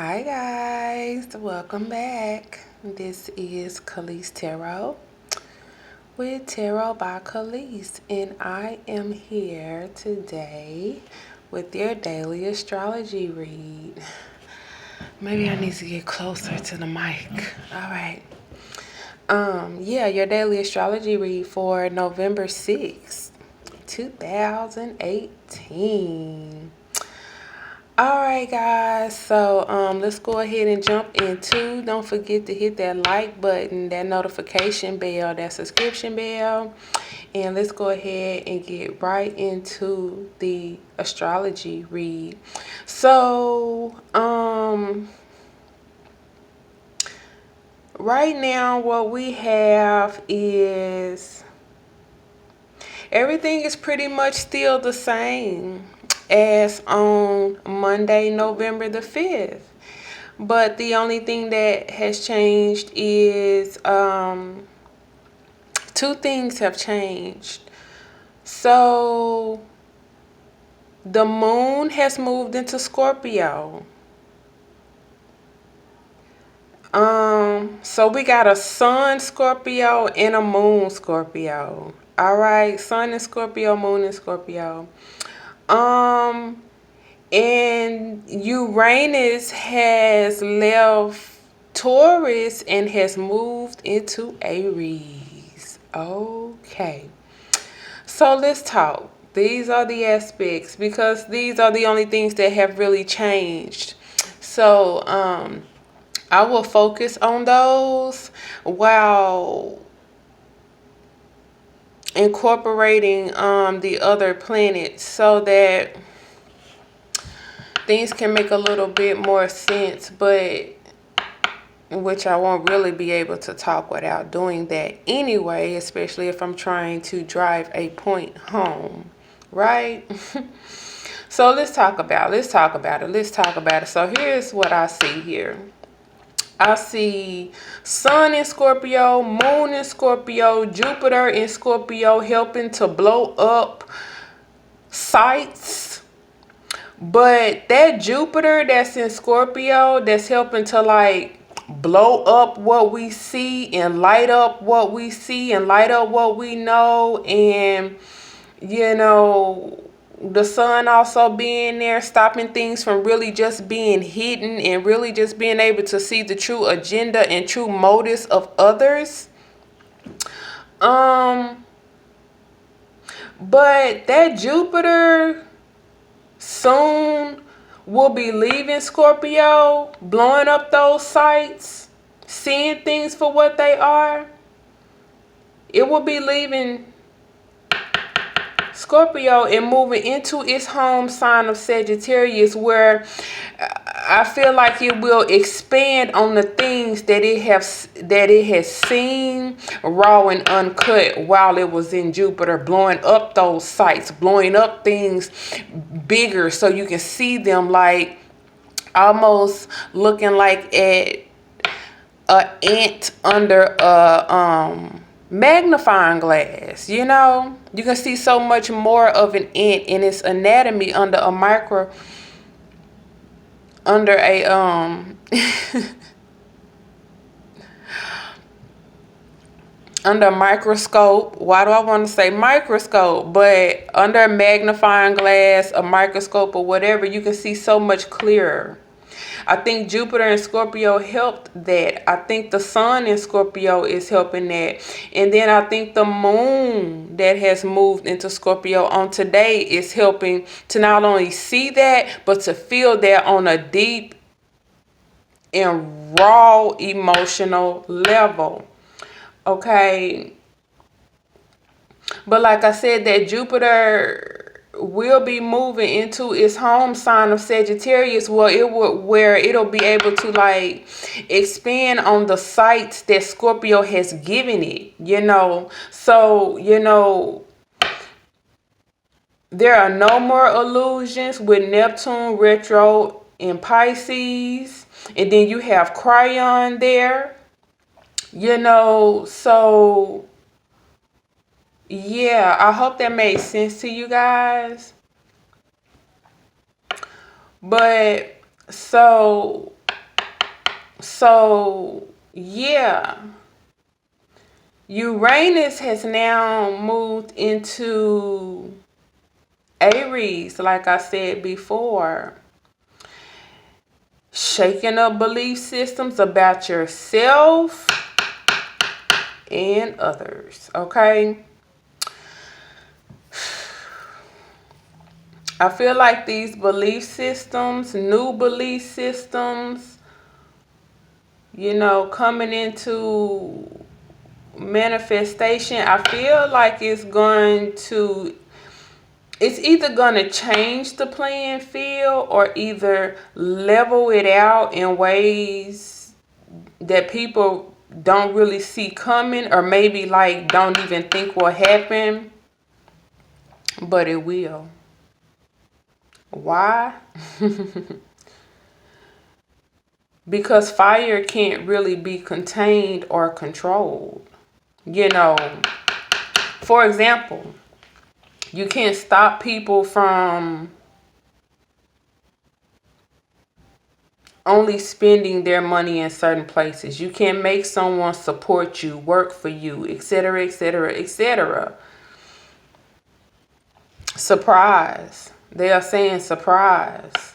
Hi guys, welcome back. This is Khalees Tarot with Tarot by Khalees, and I am here today with your daily astrology read. Maybe I need to get closer to the mic. All right. Your daily astrology read for November 6th, 2018. Alright guys, so let's go ahead and jump into. Don't forget to hit that like button, that notification bell, that subscription bell, and let's go ahead and get right into the astrology read. So right now what we have is everything is pretty much still the same as on Monday, November the 5th. But the only thing that has changed is two things have changed. So the moon has moved into Scorpio. So we got a sun Scorpio and a moon Scorpio. All right, sun in Scorpio, moon in Scorpio. And Uranus has left Taurus and has moved into Aries. Okay. So let's talk. These are the aspects because these are the only things that have really changed. So I will focus on those while incorporating the other planets so that things can make a little bit more sense, but which I won't really be able to talk without doing that anyway, especially if I'm trying to drive a point home, right? So let's talk about it. So here's what I see here. I see Sun in Scorpio, Moon in Scorpio, Jupiter in Scorpio helping to blow up sites. But that Jupiter that's in Scorpio that's helping to like blow up what we see and light up what we see and light up what we know, and the sun also being there, stopping things from really just being hidden and really just being able to see the true agenda and true motives of others. But that Jupiter soon will be leaving Scorpio, blowing up those sites, seeing things for what they are. It will be leaving Scorpio and moving into its home sign of Sagittarius, where I feel like it will expand on the things that it has seen raw and uncut while it was in Jupiter, blowing up those sites, blowing up things bigger so you can see them, like almost looking like an ant under a magnifying glass. You can see so much more of an ant in its anatomy under a under a microscope. Why do I want to say microscope? But under a magnifying glass, a microscope, or whatever, you can see so much clearer. I think Jupiter and Scorpio helped that. I think the sun in Scorpio is helping that. And then I think the moon that has moved into Scorpio on today is helping to not only see that, but to feel that on a deep and raw emotional level. Okay. But like I said, that Jupiter will be moving into its home sign of Sagittarius, where it'll be able to like expand on the sights that Scorpio has given it. So there are no more illusions with Neptune retro in Pisces, and then you have Cryon there. So yeah, I hope that made sense to you guys. But so So, yeah. Uranus has now moved into Aries, like I said before. Shaking up belief systems about yourself and others, okay? I feel like these belief systems, new belief systems, coming into manifestation, I feel like it's either going to change the playing field or either level it out in ways that people don't really see coming, or maybe like don't even think will happen, but it will. Why? Because fire can't really be contained or controlled. For example, you can't stop people from only spending their money in certain places. You can't make someone support you, work for you, etc., etc., etc. Surprise. They are saying surprise.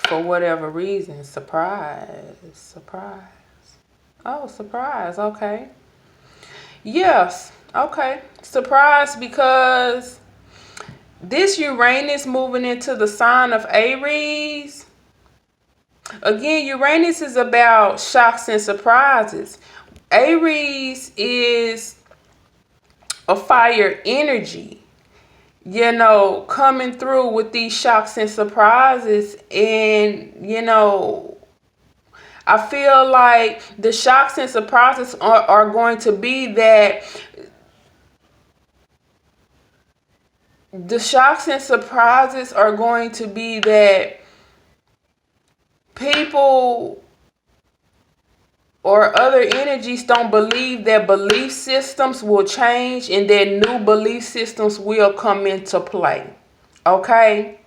For whatever reason. Surprise. Surprise. Oh, surprise. Okay. Yes. Okay. Surprise, because this Uranus moving into the sign of Aries. Again, Uranus is about shocks and surprises. Aries is a fire energy, coming through with these shocks and surprises. And, I feel like the shocks and surprises are going to be that people or other energies don't believe that belief systems will change and that new belief systems will come into play. Okay?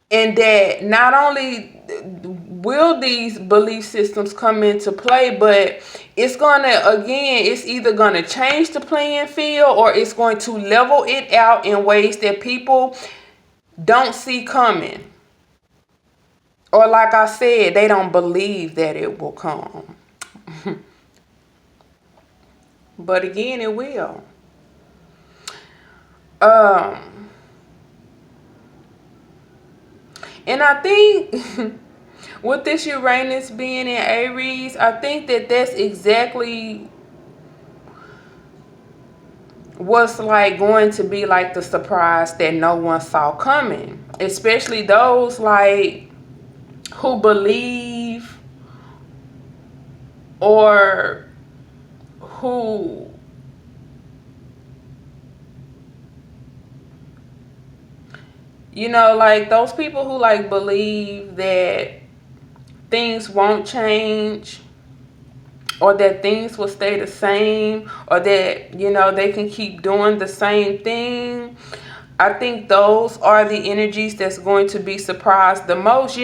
And that not only will these belief systems come into play, but it's either going to change the playing field or it's going to level it out in ways that people don't see coming. Or like I said, they don't believe that it will come. But again, it will. And I think with this Uranus being in Aries, I think that that's exactly what's like going to be like the surprise that no one saw coming. Especially those like who believe or who like those people who like believe that things won't change or that things will stay the same or that they can keep doing the same thing. I think those are the energies that's going to be surprised the most.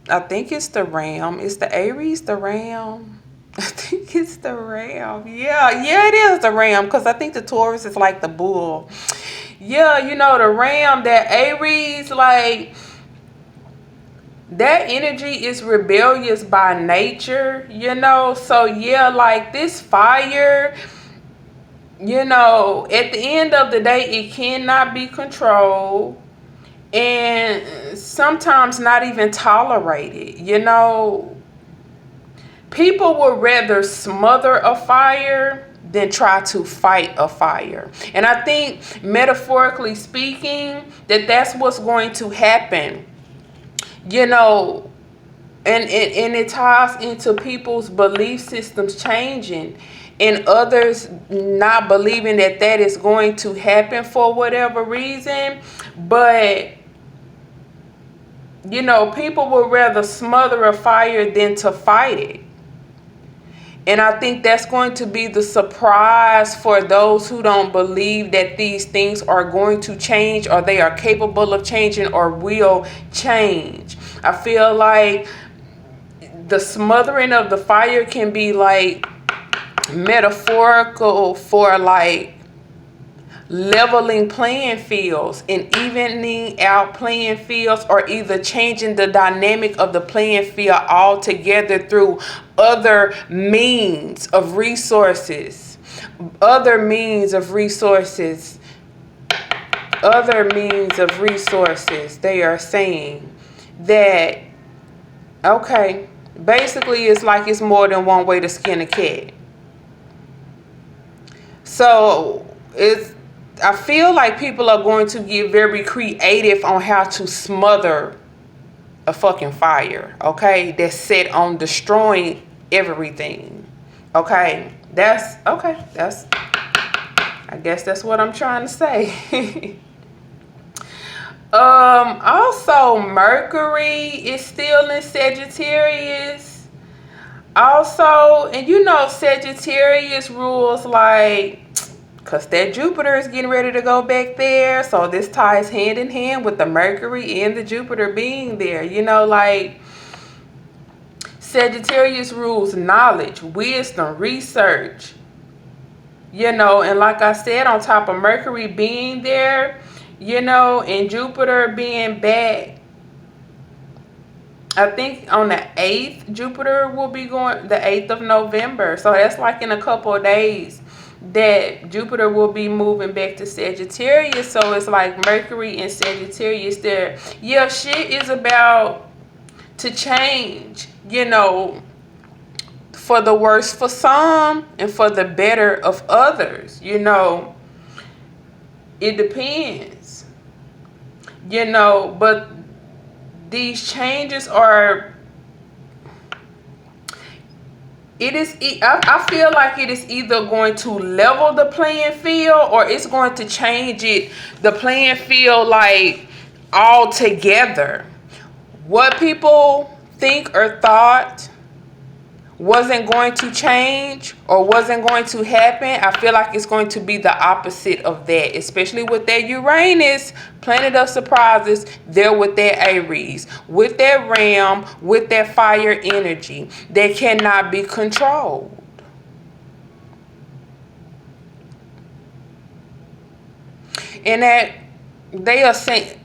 I think it's the ram. It's the Aries, the ram. I think it's the ram. Yeah, it is the ram, because I think the Taurus is like the bull. Yeah, the ram, that Aries, like that energy is rebellious by nature, So yeah, like this fire, at the end of the day, it cannot be controlled and sometimes not even tolerated. People would rather smother a fire than try to fight a fire. And I think, metaphorically speaking, that's what's going to happen. And it ties into people's belief systems changing and others not believing that is going to happen for whatever reason. But people would rather smother a fire than to fight it. And I think that's going to be the surprise for those who don't believe that these things are going to change, or they are capable of changing, or will change. I feel like the smothering of the fire can be like metaphorical for like leveling playing fields and evening out playing fields, or either changing the dynamic of the playing field altogether through other means of resources, other means of resources. They are saying that, okay, basically it's like it's more than one way to skin a cat. So I feel like people are going to get very creative on how to smother a fucking fire, okay? That's set on destroying everything, okay? I guess that's what I'm trying to say. Also, Mercury is still in Sagittarius. Also, and you know, Sagittarius rules like, because that Jupiter is getting ready to go back there. So this ties hand in hand with the Mercury and the Jupiter being there. You know, like Sagittarius rules knowledge, wisdom, research. You know, and like I said, on top of Mercury being there, you know, and Jupiter being back, I think on the 8th, Jupiter will be going, the 8th of November. So that's like in a couple of days that Jupiter will be moving back to Sagittarius. So it's like Mercury and Sagittarius there. Yeah, shit is about to change, you know, for the worse for some and for the better of others. You know, it depends, you know, but these changes are, I feel like it is either going to level the playing field, or it's going to change the playing field like altogether. What people think or thought wasn't going to change or wasn't going to happen, I feel like it's going to be the opposite of that, especially with that Uranus, planet of surprises, there with that Aries, with that Ram, with that fire energy that cannot be controlled. And that they are saying,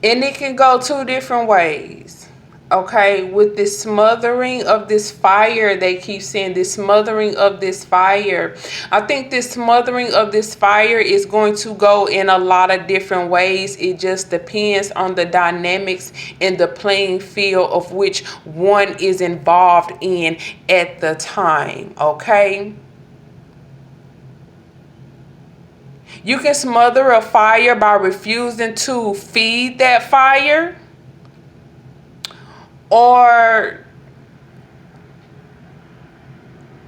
and it can go two different ways, okay? With this smothering of this fire, they keep saying this smothering of this fire. I think this smothering of this fire is going to go in a lot of different ways. It just depends on the dynamics and the playing field of which one is involved in at the time, okay? You can smother a fire by refusing to feed that fire, or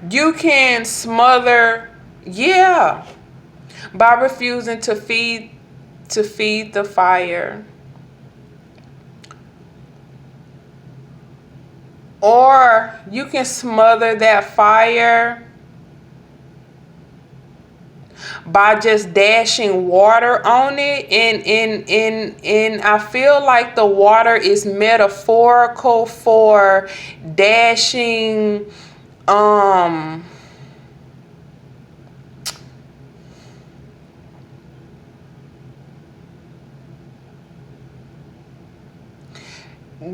you can smother, yeah, by refusing to feed the fire. Or you can smother that fire by just dashing water on it, and I feel like the water is metaphorical for dashing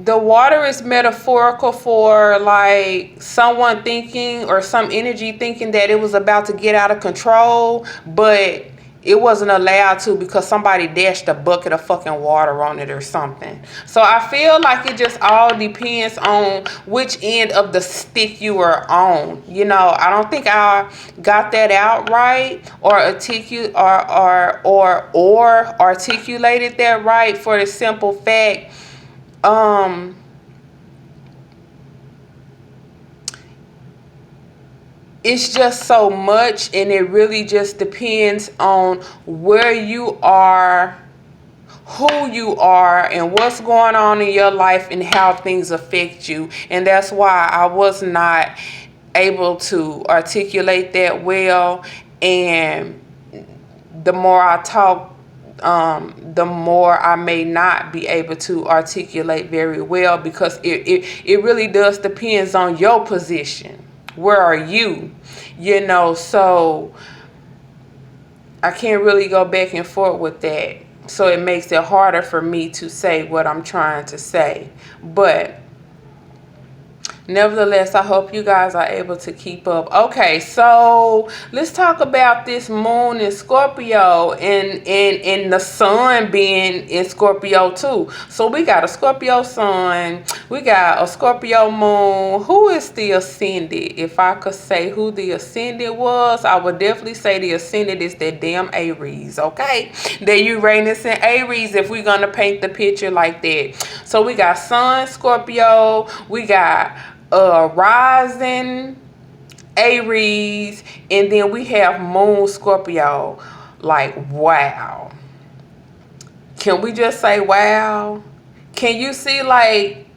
the water is metaphorical for like someone thinking, or some energy thinking that it was about to get out of control, but it wasn't allowed to because somebody dashed a bucket of fucking water on it or something. So I feel like it just all depends on which end of the stick you are on. You know, I don't think I got that out right, or articulated that right, for the simple fact, it's just so much, and it really just depends on where you are, who you are and what's going on in your life and how things affect you. And that's why I was not able to articulate that well. And the more I talk, the more I may not be able to articulate very well, because it really does depends on your position. Where are you? You know, so I can't really go back and forth with that. So it makes it harder for me to say what I'm trying to say. But nevertheless, I hope you guys are able to keep up. Okay, so let's talk about this moon in Scorpio and the sun being in Scorpio too. So we got a Scorpio sun, we got a Scorpio moon. Who is the ascendant? If I could say who the ascendant was, I would definitely say the ascendant is that damn Aries, okay? The Uranus and Aries, if we're gonna paint the picture like that. So we got sun Scorpio, we got rising Aries, and then we have moon Scorpio. Like, wow. Can we just say wow? Can you see, like,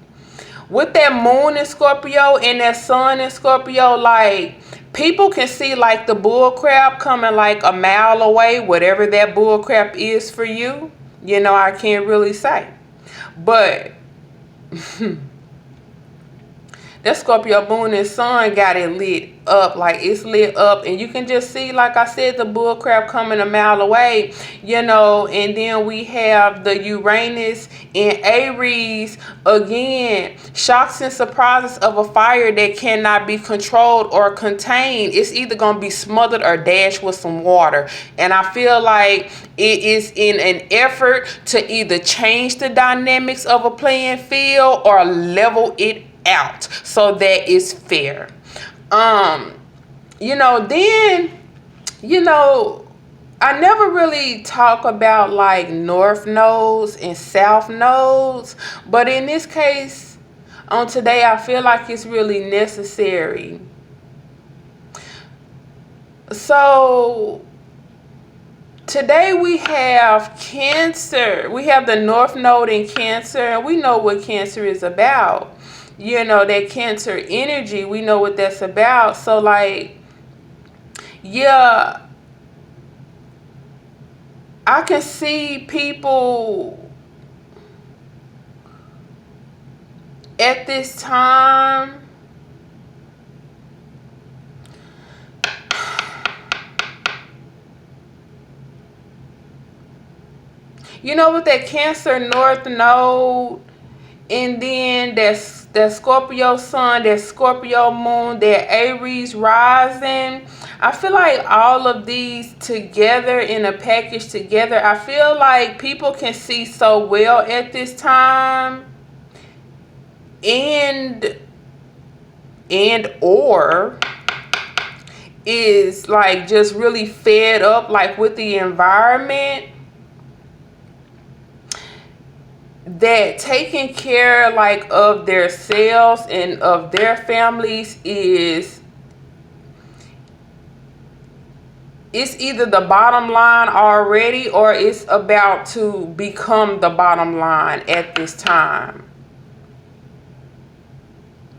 with that moon in Scorpio and that sun in Scorpio, like, people can see like the bull crap coming like a mile away, whatever that bull crap is for you. You know, I can't really say, but that Scorpio moon and sun got it lit up. Like, it's lit up, and you can just see, like I said, the bull crap coming a mile away, you know. And then we have the Uranus in Aries again, shocks and surprises of a fire that cannot be controlled or contained. It's either gonna be smothered or dashed with some water. And I feel like it is in an effort to either change the dynamics of a playing field or level it out so that it's fair. You know, then, you know, I never really talk about like north nodes and south nodes, but in this case on today, I feel like it's really necessary. So today we have Cancer. We have the north node in Cancer, and we know what Cancer is about. You know, that Cancer energy, we know what that's about. So like, yeah, I can see people at this time you know, with that Cancer north node, and then that Scorpio sun, that Scorpio moon, that Aries rising. I feel like all of these together in a package together, I feel like people can see so well at this time, and or is like just really fed up like with the environment, that taking care like of their selves and of their families is, it's either the bottom line already or it's about to become the bottom line at this time.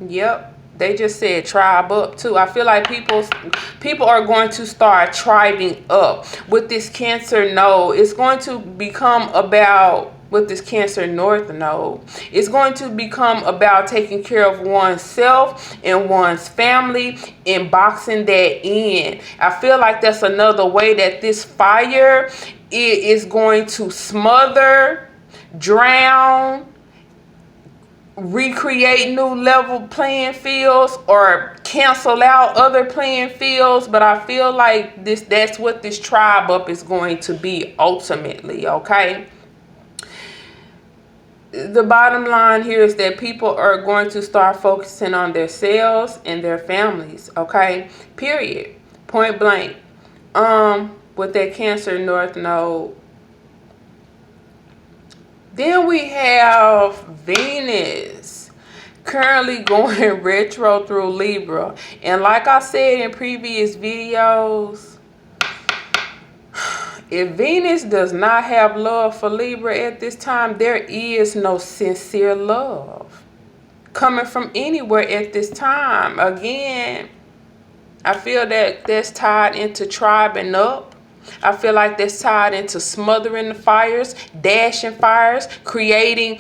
Yep, they just said tribe up too. I feel like people are going to start tribing up with this Cancer node. It's going to become about, with this Cancer north node, it's going to become about taking care of oneself and one's family and boxing that in. I feel like that's another way that this fire is going to smother, drown, recreate new level playing fields or cancel out other playing fields. But I feel like that's what this tribe up is going to be ultimately, okay? The bottom line here is that people are going to start focusing on themselves and their families, okay? Period. Point blank. With that Cancer north node. Then we have Venus currently going retro through Libra. And like I said in previous videos, If Venus does not have love for Libra at this time, there is no sincere love coming from anywhere at this time. Again, I feel that that's tied into tribing up. I feel like that's tied into smothering the fires, dashing fires, creating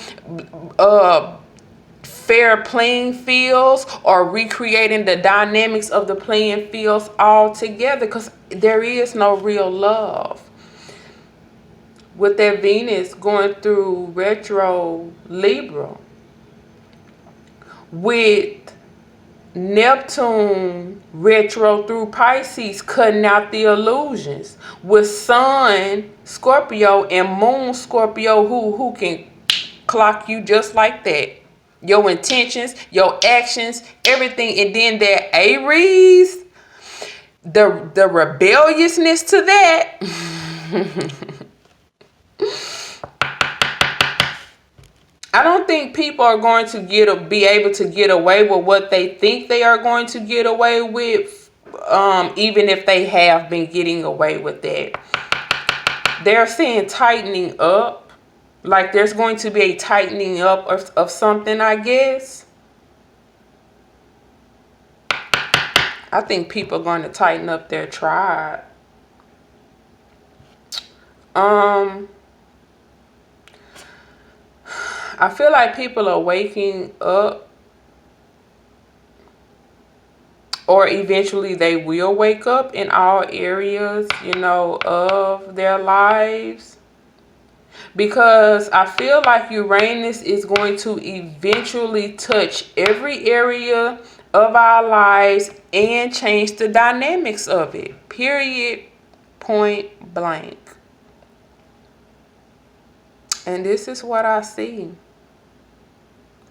fair playing fields, or recreating the dynamics of the playing fields all together, because there is no real love. With that Venus going through retro Libra, with Neptune retro through Pisces, cutting out the illusions, with Sun Scorpio and Moon Scorpio, who can clock you just like that. Your intentions, your actions, everything. And then that Aries, the rebelliousness to that. I don't think people are going to be able to get away with what they think they are going to get away with, even if they have been getting away with that. They're saying tightening up, like there's going to be a tightening up of something, I guess. I think people are going to tighten up their tribe. I feel like people are waking up, or eventually they will wake up in all areas, of their lives. Because I feel like Uranus is going to eventually touch every area of our lives and change the dynamics of it. Period. Point blank. And this is what I see.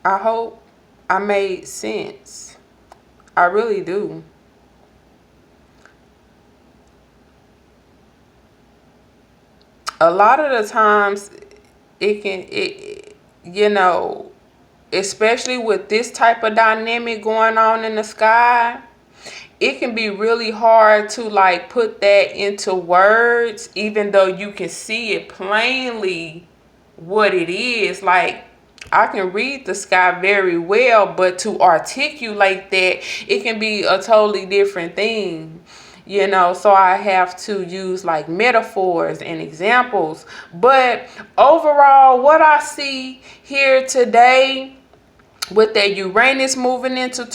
I hope I made sense. I really do. A lot of the times especially with this type of dynamic going on in the sky, it can be really hard to like put that into words, even though you can see it plainly what it is. Like, I can read the sky very well, but to articulate that, it can be a totally different thing. So I have to use like metaphors and examples. But overall, what I see here today, with that Uranus moving into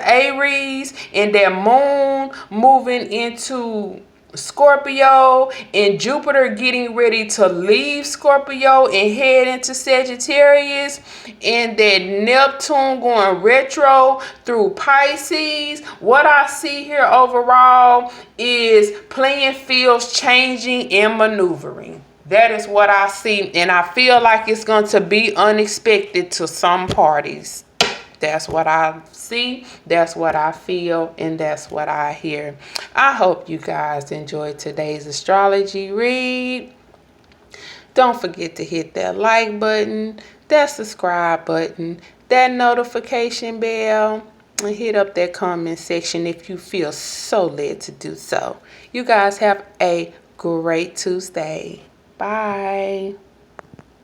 Aries, and that Moon moving into Scorpio, and Jupiter getting ready to leave Scorpio and head into Sagittarius, and that Neptune going retro through Pisces, what I see here overall is playing fields changing and maneuvering. That is what I see, and I feel like it's going to be unexpected to some parties. That's what I see, that's what I feel, and that's what I hear. I hope you guys enjoyed today's astrology read. Don't forget to hit that like button, that subscribe button, that notification bell, and hit up that comment section if you feel so led to do so. You guys have a great Tuesday. Bye.